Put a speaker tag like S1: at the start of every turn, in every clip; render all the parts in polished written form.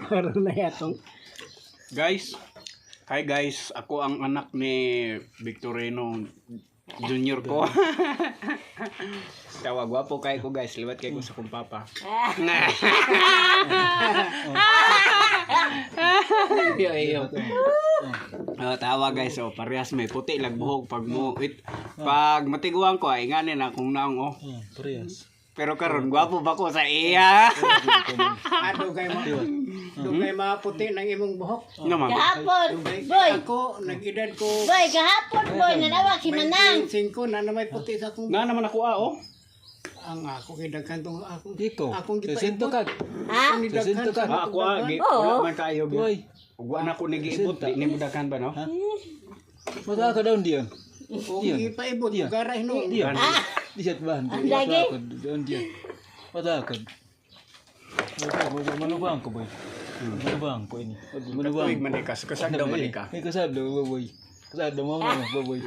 S1: Karon na yatong.
S2: Guys, hi guys, ako ang anak ni Victorino Junior ko. Tawa gwapo kay ko guys, liwat kay ko sa kong papa. Iyo. Tawa guys, parehas may puti lag buhok pag pag matiguan ko ay nganin akong naong
S3: Parehas.
S2: Pero karon gwapo ba ko sa iya?
S1: Dugay mo. Dugay maputi ng imong buhok.
S2: Naman.
S4: Kahapon, boy.
S1: Ako nag-edad ko.
S4: Boy, kahapon, boy. Nanawag si Manang.
S1: 25 na may puti sa akong
S2: Nga naman ako
S1: ang ako kay daghan tong akong
S3: Ikaw.
S1: akong
S3: Sesento
S1: gipaibot.
S3: ka.
S4: Ha?
S1: Akong gidaghan
S3: Sesento ka.
S1: sa
S2: Ako
S4: Oo.
S2: wala man kayo.
S3: Boy.
S2: Ugwa na ko nagiibot, di ni budakan ba no?
S3: Mata ka daw diyan.
S1: O gipaibot gara hino.
S3: Diyan. Di siya ba?
S4: Ang lagi.
S3: Doon diyan. Mata ka. Manubang ko boy. Manubang ko ini. Manubang.
S2: Tuig manikas, kasag daw manika.
S3: May kasado boy. Kasado mo boy.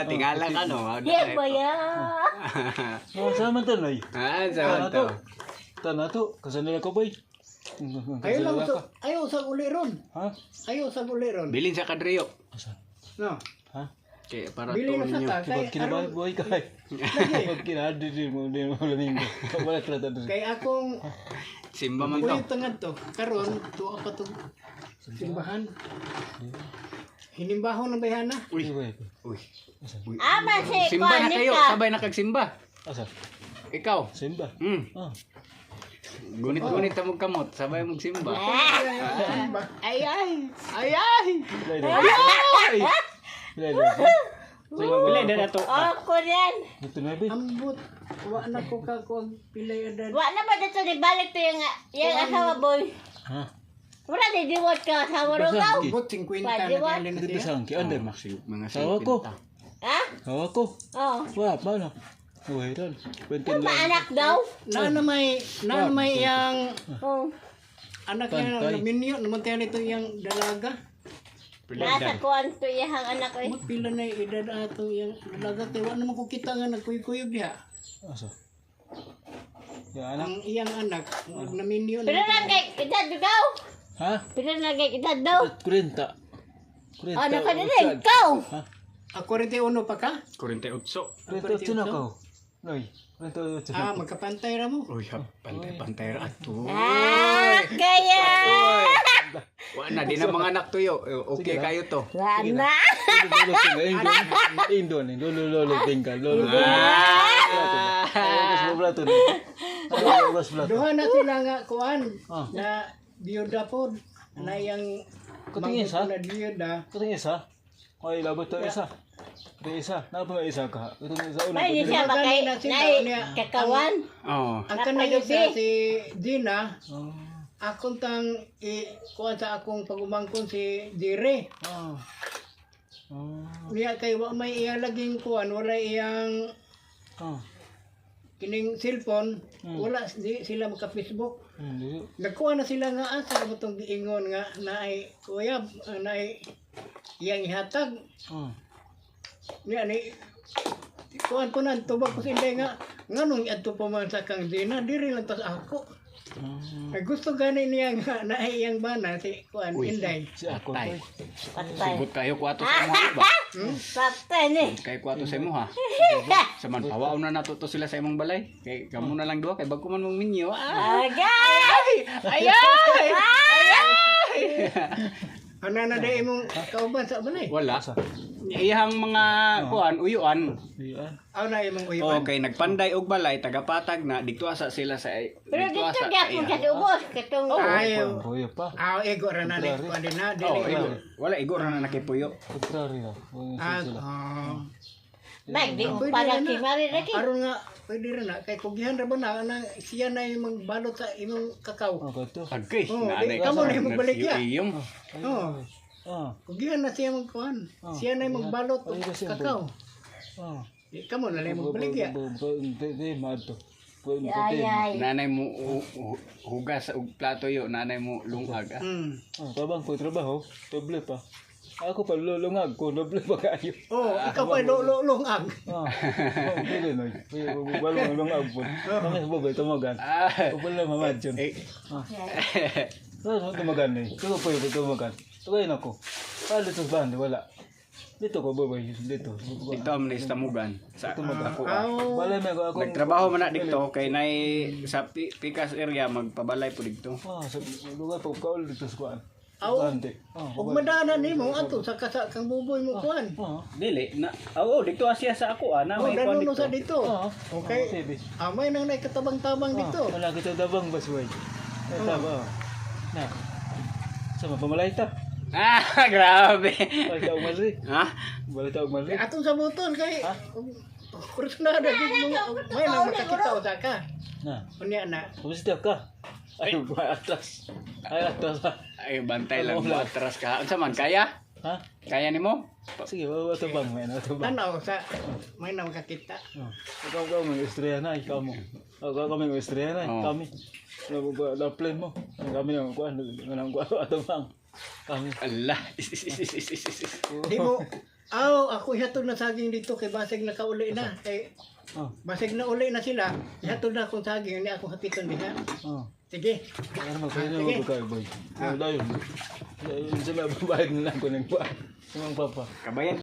S2: Tingala ka no.
S4: Di, boy.
S3: Sama to noy.
S2: Sa to.
S3: Tanato, kasano ko boy.
S1: Ayaw sa uli ron.
S3: Ha?
S1: Ayaw sa uli ron.
S2: Bilin sa kadriyo.
S1: No.
S3: Ha?
S2: Kaya para
S1: Bili na
S2: to
S1: sa
S2: ninyo.
S1: ta kay
S3: Kina ba boy kay? Pag kinado din mo laming. Wala trata doon.
S1: kay akong
S2: Simba man to.
S1: ulit tangad to. Karon tuwa pa to. Simbahan. Hinimbahon ng bayana.
S2: Uy.
S3: Boy.
S2: Uy.
S4: Ama si
S2: Simba na kayo,
S4: Juanita.
S2: sabay na kagsimba.
S3: Asa?
S2: Ikaw.
S3: Simba.
S2: Hmm. Gunit-gunit ta mo kamot, sabay mo simba. Ay ay. Ay ay. Bilay na to.
S4: Ako yan.
S3: Ito na ba?
S1: Ambot. Wa na ko ka ko pilay edad.
S4: Wa na ba dito ni balik to yung asawa, boy?
S3: Ha?
S4: Wala di diwat ka asawa ro ka.
S1: Ambot 50 na
S4: Padiwan.
S1: kailan na
S3: Dito
S1: siya.
S3: sa angki under ma.
S2: Mga
S3: Tawa ko.
S4: Ha?
S3: Hawa ko.
S4: Oh.
S3: Wala pa na. Uy, ron. Kwento
S4: Ano ba
S3: lang.
S4: anak daw?
S1: Na may yang
S4: Oh.
S1: anak niya
S3: Pantay.
S1: na minyo naman tayo nito yang dalaga.
S4: Nasa kuwan to yung anak ko eh.
S1: Mo pila na yung edad ato yang dalaga kay wa naman ko kita nga nagkuyog diha.
S3: Asa? Ya anak.
S1: Ang iyang anak na minyo
S4: Pero lang kay edad daw.
S3: Ha?
S4: Pero lang kay edad daw.
S3: Kurenta.
S4: Oh, nakadirin. Ikaw.
S3: Ha?
S1: Ako rin uno pa ka?
S2: 48.
S3: Kurenta na ka. Noy. Kurenta
S1: Ah, magkapantay ra mo.
S2: Uy, pantay-pantay ra ato.
S4: Kaya.
S2: Wa na di na mga anak tuyo. Okay kayo to.
S4: Wala.
S3: Indon. Lolo tinggal. Lolo. Blato.
S1: Duha na sila nga kuan
S3: Ah.
S1: na biyuda pod na yang
S3: Kutingin sa?
S1: na biyuda.
S3: Kuting isa. Ay, labot to isa. Ito isa. Napa isa ka? Itong isa una.
S4: May di siya makay. Nay, kakawan.
S2: Oh.
S1: Ang kanay
S4: Napagabi.
S1: si Dina, akong tang kuan sa akong pagumangkon si Dire. Niya kay wa may iya laging kuan, wala iyang kining cellphone, wala di sila magka-Facebook. Nagkuha na sila nga asa mo tong giingon nga naay kuya naay iyang ihatag. Niya ni kuan ko na tubag ko sila nga nganong adto pa man sa kang Dina diri lang tas ako. Ay gusto gani niya nga naay iyang bana si kuan Inday.
S3: Si ako
S2: Patay.
S3: to.
S4: Patay.
S2: Sugot kayo kwato sa imo ba?
S4: Patay ni.
S2: Kay kwato sa imo ha. Saman pawaw na natuto sila sa imong balay. Kay kamo na lang duha kay bagko man mong minyo.
S4: Agay.
S2: Ay!
S1: Ana na day imong kauban sa balay.
S2: Wala. Iyang mga kuan uyuan.
S3: Ayan.
S1: Aw na imong uyuan.
S2: Okay, nagpanday og balay tagapatag na dito asa sila sa
S4: Pero
S2: dito
S4: dito
S2: asa
S4: di ako sa ubos. Katong
S1: Ayaw.
S3: Boyo pa.
S1: Aw ego ra na ni kuan din na
S2: Oh,
S1: dili.
S2: wala igor na nakipuyo.
S3: Kontrary na.
S1: Ah,
S4: Nay, di mo parang si Mari lagi.
S1: aron nga pwede rin na kay kugihan ra ba na siya na yung magbalot sa imong kakao.
S3: Ako to.
S2: Agkay,
S1: Oh,
S2: nanay
S1: di ka mo na yung balik ya.
S2: Iyong.
S1: Oh, kugihan na siya magkuhan. Siya na yung magbalot og kakao. Di ka mo na lang magbalik ya.
S3: Hindi, mato.
S4: Ay, ay.
S2: Nanay mo hugas og plato yo, nanay mo lungag.
S1: Hmm.
S3: Tabang ko trabaho, doble pa. Ako pa lulungag ko, doble pa kayo.
S1: Oh, ikaw pa lungag.
S3: Pwede no. Balong lungag po. Kami bubay tumagan. Wala mamadyon. Tumagan eh. Ikaw pa yung tumagan. Tumagan ako. Dito sa band, wala. Dito ko bubay, dito.
S2: Dito am ni Tamugan sa ako.
S3: Balay may ako.
S2: Nagtrabaho man na dito kay nay sa Pikas area magpabalay po dito.
S3: Sa lugar po kaul dito sa kuan.
S1: Aw. Ug madana nimo ato sa kang buboy mo kuan.
S2: Dili na. Oo, dito asya sa ako na
S1: Oh,
S2: may kuan
S1: danon
S2: dito.
S1: sa dito. Okay. Amay nang katabang-tabang dito.
S3: Wala kita dabang basway. Tama. Na. Sama pamalay ta.
S2: Grabe.
S3: Balita og malri.
S2: Ha?
S3: Balita og malri.
S1: Atong sa buton kay kursunada gid mo may nang makakita usa ka.
S3: Na.
S1: Unya na.
S3: Kumusta ka? Ay, atas. Ay, atas.
S2: Ay bantay lang mo atras ka. Unsa man kaya?
S3: Ha?
S2: Kaya nimo?
S3: Sige, bawa tabang, may natabang.
S1: Tanaw sa may nang makakita.
S3: Ikaw may estrella na, ikaw mo. Ikaw kami may estrella na, kami. Na plan mo. Kami nang kuan, nang kuan atabang. Kami.
S2: Allah.
S1: Di mo ako ihatod na saging dito kay basig nakauli na kay basig na uli na sila. Ihatod na akong saging ni akong hapiton diha. Sige.
S3: Ano magkano mo ka boy? Dayon. Dayon sila bayad na lang ko ng kuan. Yung papa.
S2: Kabayan